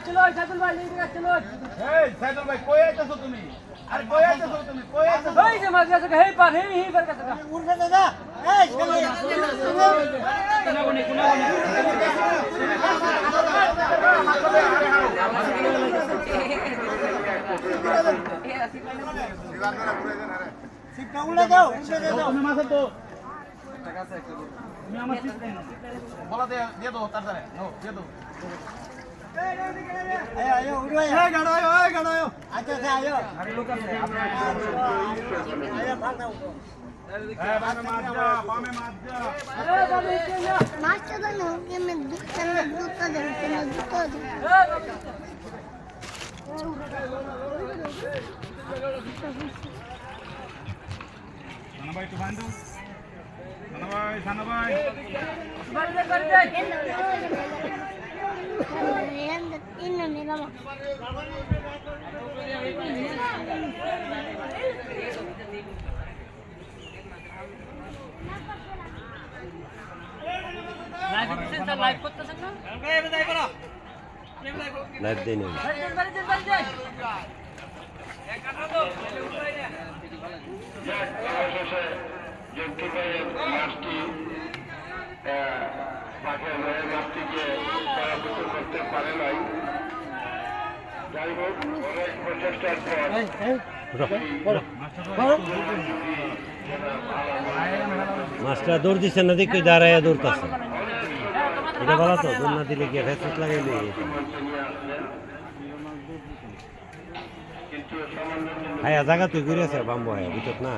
চলো সাইদুল ভাই চলো। এই সাইদুল ভাই কই আইতাছো তুমি? আরে কই আইতাছো তুমি? কই আইতাছো? এই যে মাঝে আছে হেই পার হেই পার কাছে উঠবে দাদা এই চলো কোনা কোনি সিটটা উল্টে দাও তুমি মাছ তো টাকা আছে একটা তুমি আমার সিট বলা দিয়ে দাও তাড়াতাড়ি নাও দিয়ে দাও আয় উঠো আয় গাড়ো আয় গাড়ো আচ্ছা আচ্ছা আয় আরে লোক আছে আয় ফাটা উঠো হ্যাঁ বামে মাছ যা বামে মাছ যা মাছটা দাও কেমনে দুধটা দেন কেমনে দুধটা দেন সানা ভাই একটু ফাইন দাও সানা ভাই ইন্ন নিলাম লাইভ করতেছেন না লাইভ দেই না করতে পারে নাই। যাই হোক অনেক প্রচেষ্টার পর মাছটা দৌড় দিচ্ছে না দেখি দাঁড়াইয়া দৌড়তেছে এটা বলা তো দৌড় না দিলে গিয়ে ফেসবুক লাগাইলে হ্যাঁ জায়গা তুই ঘুরে আছে বাম্বু হ্যাঁ বুঝত না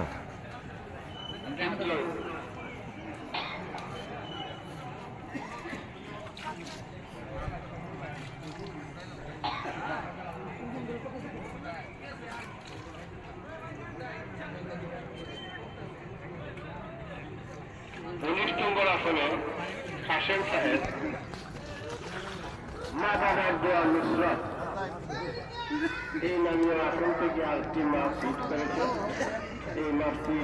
নম্বর আসনে হাসেম সাহেব মাদার দোয়া নুসরাত এই নামীয় আসন থেকে আরেকটি মাছ হিট করেছে। এই মাছটি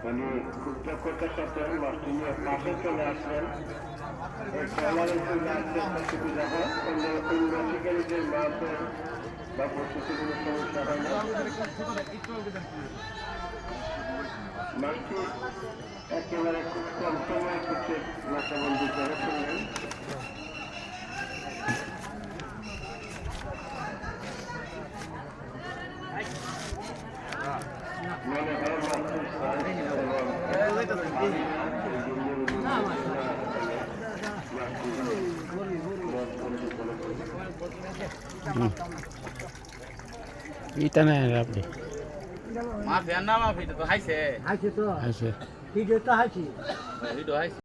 উনি খুব দক্ষতার সাথে মাছটি নিয়ে পাশে চলে আসলেন। এই ট্রলারে চলে আসতে একটা সুবিধা হয়, অন্য শিকারীদের মাছের বা প্রস্তুতি কোনো সমস্যা হয় না। মাছটি একেবারে খুব কম সময় করতে নশাবন্দি করে ফেললেন। মনে হয় ইটা না আপনি মা ফের না মা ফিট তো হাইছে হাসি তো আছে ভিডিও তো হাসি ভিডিও হাইছে